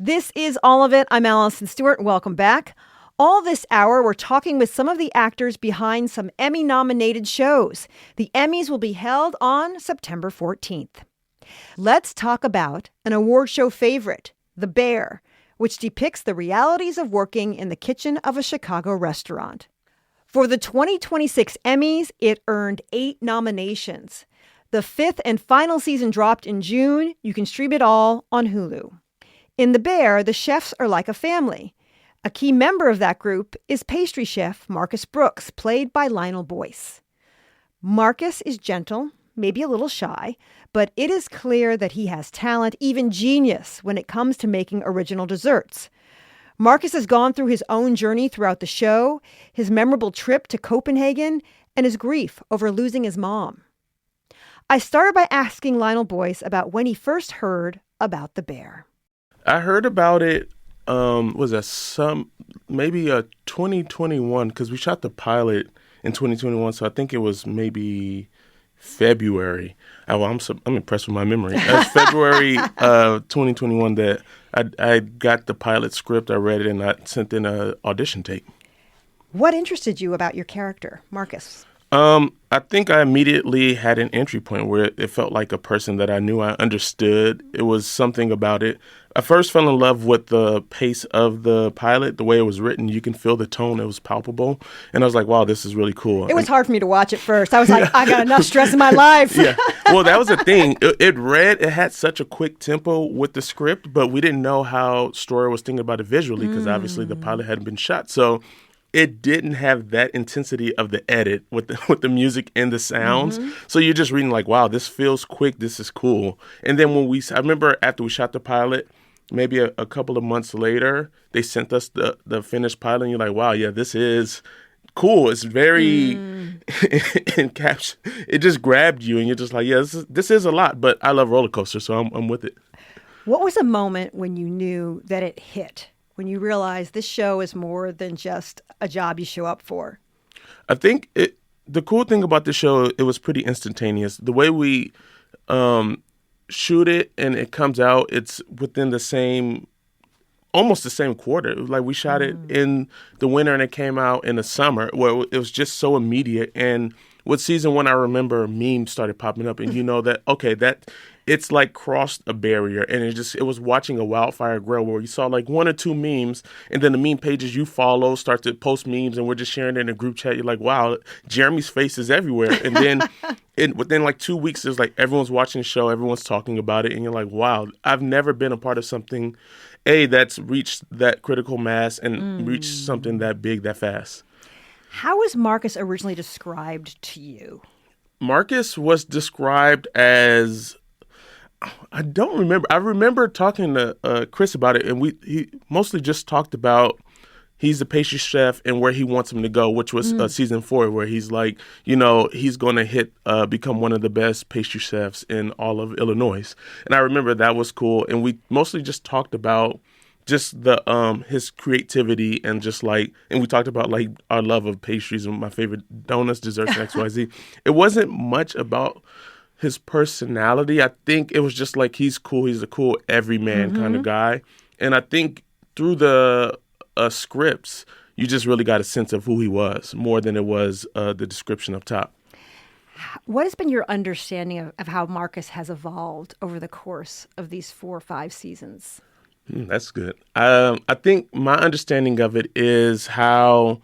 This is All of It. I'm Allison Stewart. Welcome back. All this hour, we're talking with some of the actors behind some Emmy-nominated shows. The Emmys will be held on September 14th. Let's talk about an award show favorite, The Bear, which depicts the realities of working in the kitchen of a Chicago restaurant. For the 2026 Emmys, it earned 8 nominations. The 5th and final season dropped in June. You can stream it all on Hulu. In The Bear, the chefs are like a family. A key member of that group is pastry chef Marcus Brooks, played by Lionel Boyce. Marcus is gentle, maybe a little shy, but it is clear that he has talent, even genius, when it comes to making original desserts. Marcus has gone through his own journey throughout the show, his memorable trip to Copenhagen, and his grief over losing his mom. I started by asking Lionel Boyce about when he first heard about The Bear. I heard about it, was that maybe 2021, because we shot the pilot in 2021, so I think it was maybe February. I'm impressed with my memory. It was February 2021 that I got the pilot script, I read it, and I sent in an audition tape. What interested you about your character, Marcus? I think I immediately had an entry point where it felt like a person that I knew I understood. It was something about it. I first fell in love with the pace of the pilot, the way it was written. You can feel the tone. It was palpable. And I was like, wow, this is really cool. It was hard for me to watch at first. I was like, I got enough stress in my life. Yeah. Well, that was the thing. It had such a quick tempo with the script, but we didn't know how Story was thinking about it visually because obviously the pilot hadn't been shot. So it didn't have that intensity of the edit with the music and the sounds. Mm-hmm. So you're just reading like, wow, this feels quick. This is cool. And then I remember after we shot the pilot, maybe a couple of months later, they sent us the finished pilot. And you're like, wow, yeah, this is cool. It's very it just grabbed you. And you're just like, yeah, this is a lot. But I love roller coasters, so I'm with it. What was a moment when you knew that it hit? When you realized this show is more than just a job you show up for? I think the cool thing about the show, it was pretty instantaneous. The way we shoot it and it comes out, it's within almost the same quarter. It was like we shot it in the winter and it came out in the summer, where it was just so immediate. And with season 1, I remember memes started popping up, and you know that, okay, that it's like crossed a barrier, and it was watching a wildfire grow where you saw like 1 or 2 memes, and then the meme pages you follow start to post memes, and we're just sharing it in a group chat. You're like, wow, Jeremy's face is everywhere. And then within like 2 weeks, it's like everyone's watching the show, everyone's talking about it, and you're like, wow, I've never been a part of something, that's reached that critical mass and reached something that big that fast. How was Marcus originally described to you? Marcus was described as, I don't remember. I remember talking to Chris about it, and he mostly just talked about he's the pastry chef and where he wants him to go, which was season 4, where he's like, he's going to become one of the best pastry chefs in all of Illinois. And I remember that was cool. And we mostly just talked about just the his creativity and just like, and we talked about like our love of pastries and my favorite donuts, desserts, and XYZ. It wasn't much about his personality. I think it was just like, he's cool. He's a cool everyman kind of guy. And I think through the scripts, you just really got a sense of who he was more than it was the description up top. What has been your understanding of how Marcus has evolved over the course of these 4 or 5 seasons? That's good. I think my understanding of it is how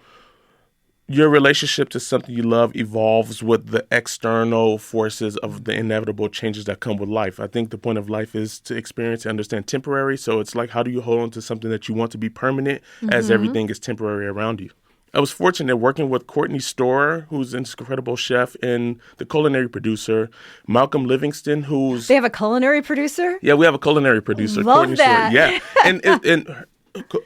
your relationship to something you love evolves with the external forces of the inevitable changes that come with life. I think the point of life is to experience and understand temporary. So it's like, how do you hold on to something that you want to be permanent as everything is temporary around you? I was fortunate working with Courtney Storer, who's an incredible chef, and the culinary producer, Malcolm Livingston, who's... They have a culinary producer? Yeah, we have a culinary producer. Love Courtney that. Storer. Yeah.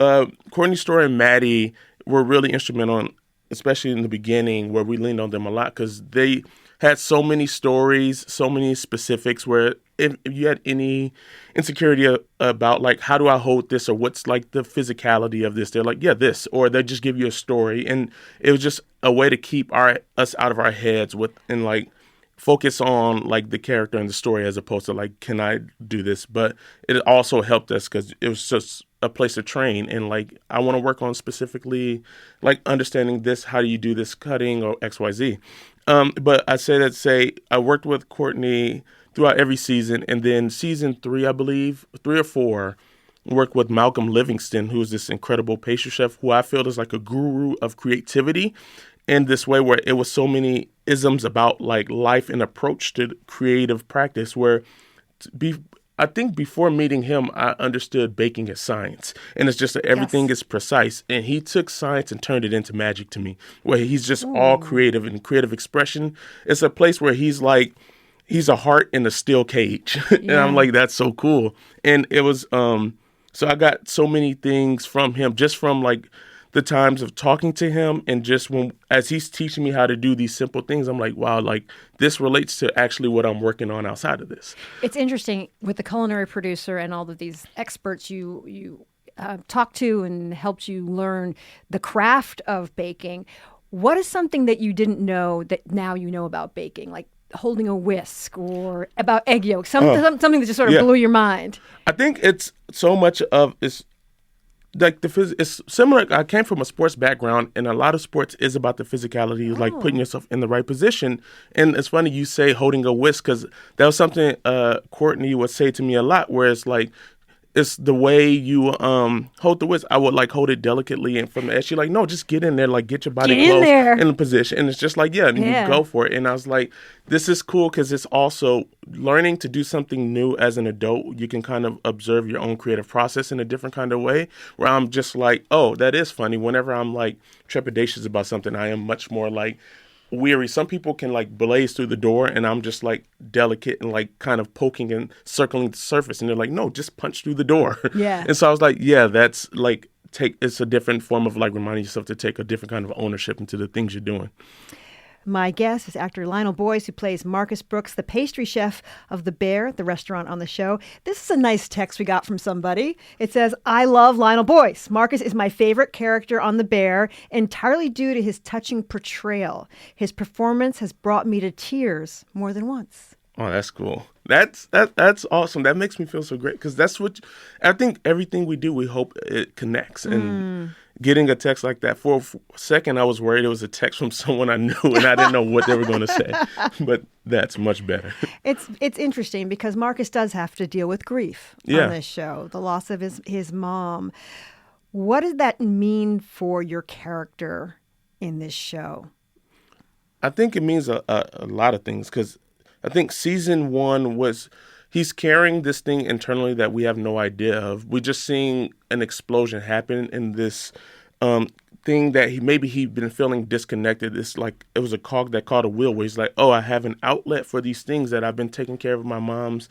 And Courtney Storer and Maddie were really instrumental, especially in the beginning, where we leaned on them a lot because they had so many stories, so many specifics where if you had any insecurity about like, how do I hold this, or what's like the physicality of this, they're like, yeah, this, or they just give you a story. And it was just a way to keep us out of our heads and like focus on like the character and the story as opposed to like, can I do this? But it also helped us because it was just a place to train. And like, I want to work on specifically like understanding this. How do you do this cutting or XYZ? But I say that I worked with Courtney throughout every season. And then season 3, I believe 3 or 4, worked with Malcolm Livingston, who's this incredible pastry chef who I feel is like a guru of creativity in this way where it was so many isms about like life and approach to creative practice where I think before meeting him, I understood baking as science. And it's just that everything is precise. And he took science and turned it into magic to me, where he's just all creative and creative expression. It's a place where he's a heart in a steel cage. And I'm like, that's so cool. And it was, so I got so many things from him, just from like the times of talking to him and just as he's teaching me how to do these simple things, I'm like, wow, like this relates to actually what I'm working on outside of this. It's interesting with the culinary producer and all of these experts you talked to and helped you learn the craft of baking. What is something that you didn't know that now you know about baking? Like holding a whisk or about egg yolks, something that just sort of blew your mind. I think it's so much of it's like it's similar. I came from a sports background, and a lot of sports is about the physicality, like putting yourself in the right position. And it's funny you say holding a whisk because that was something Courtney would say to me a lot, where it's like, it's the way you hold the whisk. I would like hold it delicately, and from the edge, she's like, no, just get in there, like get your body close in the position. And it's just like, and you go for it. And I was like, this is cool because it's also learning to do something new as an adult. You can kind of observe your own creative process in a different kind of way, where I'm just like, oh, that is funny. Whenever I'm like trepidatious about something, I am much more like weary. Some people can like blaze through the door, and I'm just like delicate and like kind of poking and circling the surface, and they're like, no, just punch through the door. And so I was like, that's like it's a different form of like reminding yourself to take a different kind of ownership into the things you're doing. My guest is actor Lionel Boyce, who plays Marcus Brooks, the pastry chef of The Bear, the restaurant on the show. This is a nice text we got from somebody. It says, I love Lionel Boyce. Marcus is my favorite character on The Bear, entirely due to his touching portrayal. His performance has brought me to tears more than once. Oh, that's cool. That's awesome. That makes me feel so great because that's what I think. Everything we do, we hope it connects. And getting a text like that, for a second, I was worried it was a text from someone I knew and I didn't know what they were going to say. But that's much better. It's interesting because Marcus does have to deal with grief on this show, the loss of his mom. What does that mean for your character in this show? I think it means a lot of things because I think season 1 he's carrying this thing internally that we have no idea of. We're just seeing an explosion happen in this thing that he'd been feeling disconnected. It's like it was a cog that caught a wheel where he's like, oh, I have an outlet for these things that I've been taking care of my mom's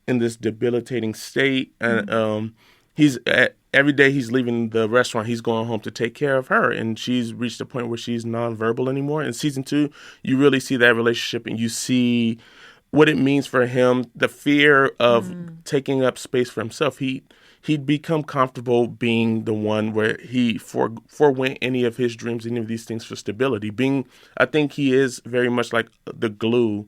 in this debilitating state. And every day he's leaving the restaurant, he's going home to take care of her. And she's reached a point where she's nonverbal anymore. In season 2, you really see that relationship and you see what it means for him, the fear of taking up space for himself. He'd become comfortable being the one where he forewent any of his dreams, any of these things for stability. I think he is very much like the glue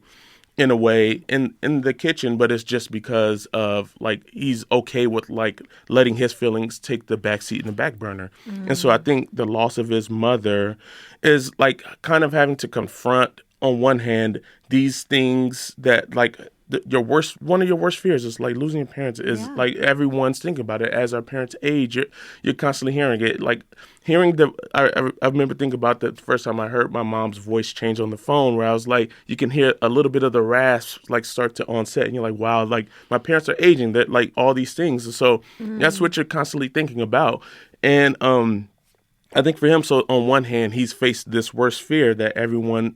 in a way in the kitchen, but it's just because of like he's okay with like letting his feelings take the back seat in the back burner. And so I think the loss of his mother is like kind of having to confront on one hand these things that like one of your worst fears is like losing your parents is like everyone's thinking about it. As our parents age, you're constantly hearing it. Like hearing I remember thinking about the first time I heard my mom's voice change on the phone, where I was like, you can hear a little bit of the rasp like start to onset, and you're like, wow, like my parents are aging. That like all these things. So that's what you're constantly thinking about. And I think for him, so on one hand, he's faced this worst fear that everyone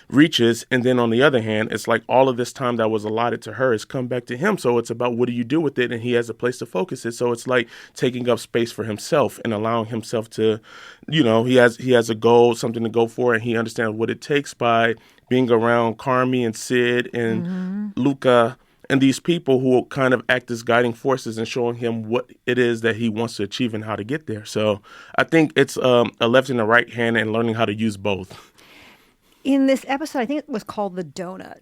reaches. And then on the other hand, it's like all of this time that was allotted to her has come back to him. So it's about what do you do with it? And he has a place to focus it. So it's like taking up space for himself and allowing himself to, he has a goal, something to go for. And he understands what it takes by being around Carmi and Sid and Luca and these people who will kind of act as guiding forces and showing him what it is that he wants to achieve and how to get there. So I think it's a left and a right hand and learning how to use both. In this episode, I think it was called The Donut.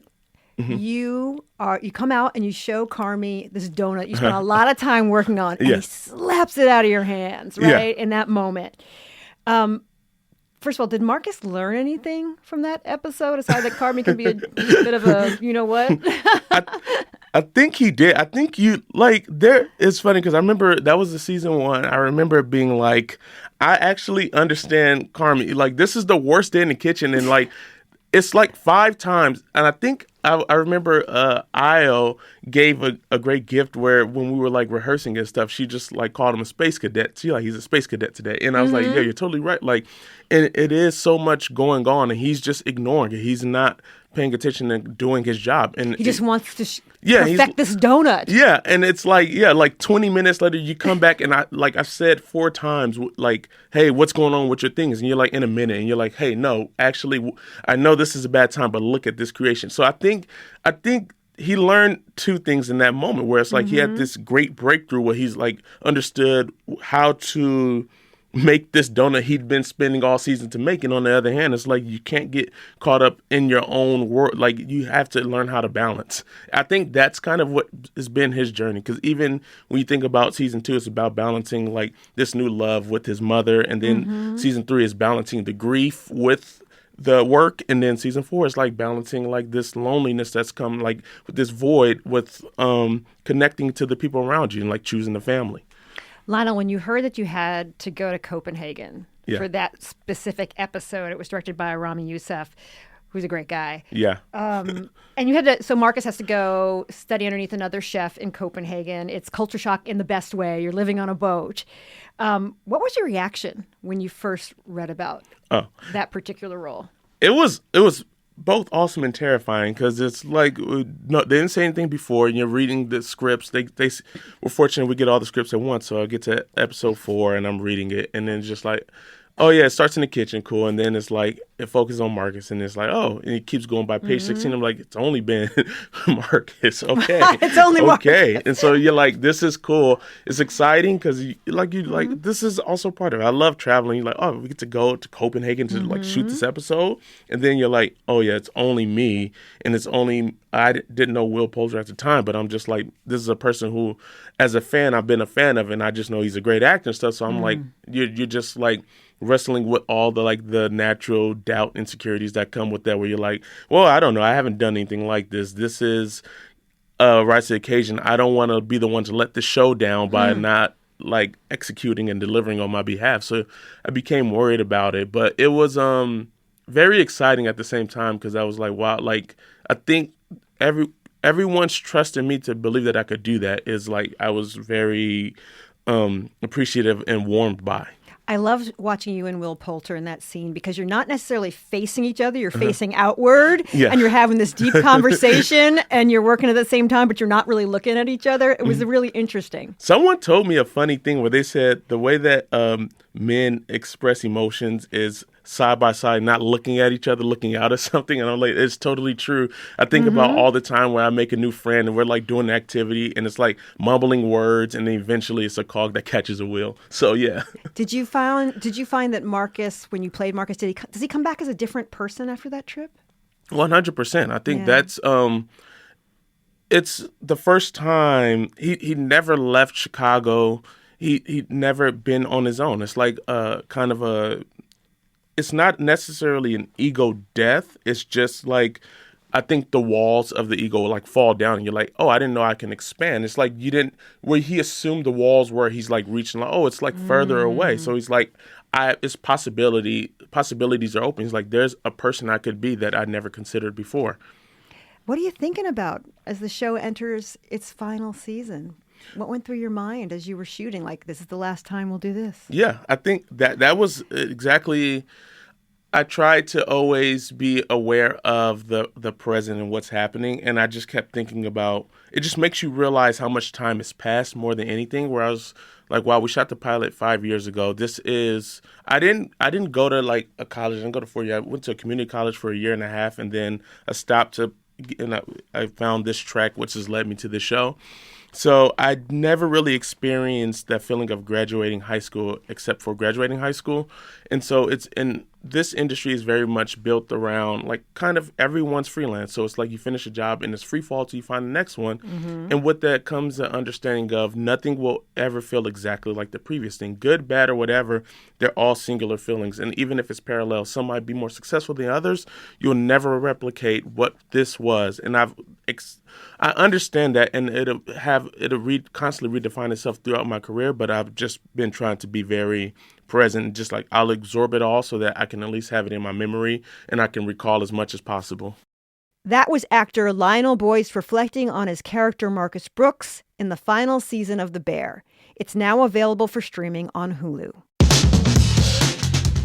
You come out and you show Carmi this donut you spent a lot of time working on, and he slaps it out of your hands, right? In that moment. First of all, did Marcus learn anything from that episode aside that Carmi can be a bit of a, you know what? I think he did. I think it's funny because I remember that was the season 1. I remember being like, I actually understand Carmi. Like, this is the worst day in the kitchen. And like, it's like 5 times. And I think I remember Io gave a great gift where when we were like rehearsing and stuff, she just like called him a space cadet. She like, he's a space cadet today. And I was like, yeah, you're totally right. Like, and it is so much going on and he's just ignoring it. He's not paying attention and doing his job. And he just wants to perfect this donut. Yeah. And it's like, like 20 minutes later, you come back and I've said 4 times, like, hey, what's going on with your things? And you're like, in a minute. And you're like, hey, no, actually, I know this is a bad time, but look at this creation. So I think he learned 2 things in that moment where it's like he had this great breakthrough where he's like understood how to make this donut he'd been spending all season to make. And on the other hand, it's like you can't get caught up in your own world. Like, you have to learn how to balance. I think that's kind of what has been his journey. Because even when you think about season 2, it's about balancing like this new love with his mother. And then season 3 is balancing the grief with the work. And then season 4 is like balancing like this loneliness that's come like with this void with connecting to the people around you and like choosing the family. Lionel, when you heard that you had to go to Copenhagen for that specific episode, it was directed by Rami Youssef, who's a great guy. Yeah. And you had to, so Marcus has to go study underneath another chef in Copenhagen. It's culture shock in the best way. You're living on a boat. What was your reaction when you first read about that particular role? It was both awesome and terrifying because it's like no, they didn't say anything before, and you're reading the scripts. They we're fortunate we get all the scripts at once, so I get to episode 4 and I'm reading it, and then just like, oh yeah, it starts in the kitchen, cool, and then it's like it focuses on Marcus, and it's like, oh, and it keeps going by page 16. I'm like, it's only been Marcus, okay, it's only okay, Marcus. And so you're like, this is cool, it's exciting because you like this is also part of it. I love traveling. You're like, oh, we get to go to Copenhagen to like shoot this episode, and then you're like, oh yeah, it's only me, and it's only I didn't know Will Poulter at the time, but I'm just like, this is a person who, as a fan, I've been a fan of, and I just know he's a great actor and stuff. So I'm like, you're just like wrestling with all the like the natural doubt insecurities that come with that, where you're like, well, I don't know, I haven't done anything like this. This is rise to the occasion. I don't want to be the one to let the show down by not like executing and delivering on my behalf. So I became worried about it, but it was very exciting at the same time because I was like, wow, like I think everyone's trust in me to believe that I could do that is like I was very appreciative and warmed by. I loved watching you and Will Poulter in that scene because you're not necessarily facing each other. You're facing outward and you're having this deep conversation and you're working at the same time, but you're not really looking at each other. It was really interesting. Someone told me a funny thing where they said the way that men express emotions is side by side, not looking at each other, looking out at something. And I'm like, it's totally true. I think about all the time where I make a new friend and we're like doing an activity and it's like mumbling words and then eventually it's a cog that catches a wheel. So yeah. Did you find that Marcus, when you played Marcus, does he come back as a different person after that trip? 100%. I think that's it's the first time he never left Chicago. He'd never been on his own. It's like kind of a, it's not necessarily an ego death. It's just like, I think the walls of the ego like fall down and you're like, oh, I didn't know I can expand. It's like you didn't, where he assumed the walls where he's like reaching, like, oh, it's like further away. So he's like, it's possibilities are open. He's like, there's a person I could be that I never considered before. What are you thinking about as the show enters its final season? What went through your mind as you were shooting? Like, this is the last time we'll do this. Yeah, I think that was exactly. I tried to always be aware of the present and what's happening, and I just kept thinking about. It just makes you realize how much time has passed more than anything. Where I was like, wow, we shot the pilot 5 years ago. This is. I didn't go to like a college. I didn't go to 4 years. I went to a community college for a year and a half, and then I stopped to. And I found this track, which has led me to the show. So I never really experienced that feeling of graduating high school except for graduating high school. And so this industry is very much built around like kind of everyone's freelance. So it's like you finish a job and it's free fall till you find the next one. Mm-hmm. And with that comes the understanding of nothing will ever feel exactly like the previous thing. Good, bad, or whatever, they're all singular feelings. And even if it's parallel, some might be more successful than others. You'll never replicate what this was. And I understand that, and it'll constantly redefine itself throughout my career, but I've just been trying to be very present, just like I'll absorb it all so that I can at least have it in my memory and I can recall as much as possible. That was actor Lionel Boyce reflecting on his character Marcus Brooks in the final season of The Bear. It's now available for streaming on Hulu.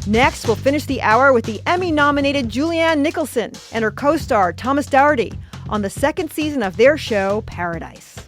Next, we'll finish the hour with the Emmy-nominated Julianne Nicholson and her co-star Thomas Dougherty on the second season of their show, Paradise.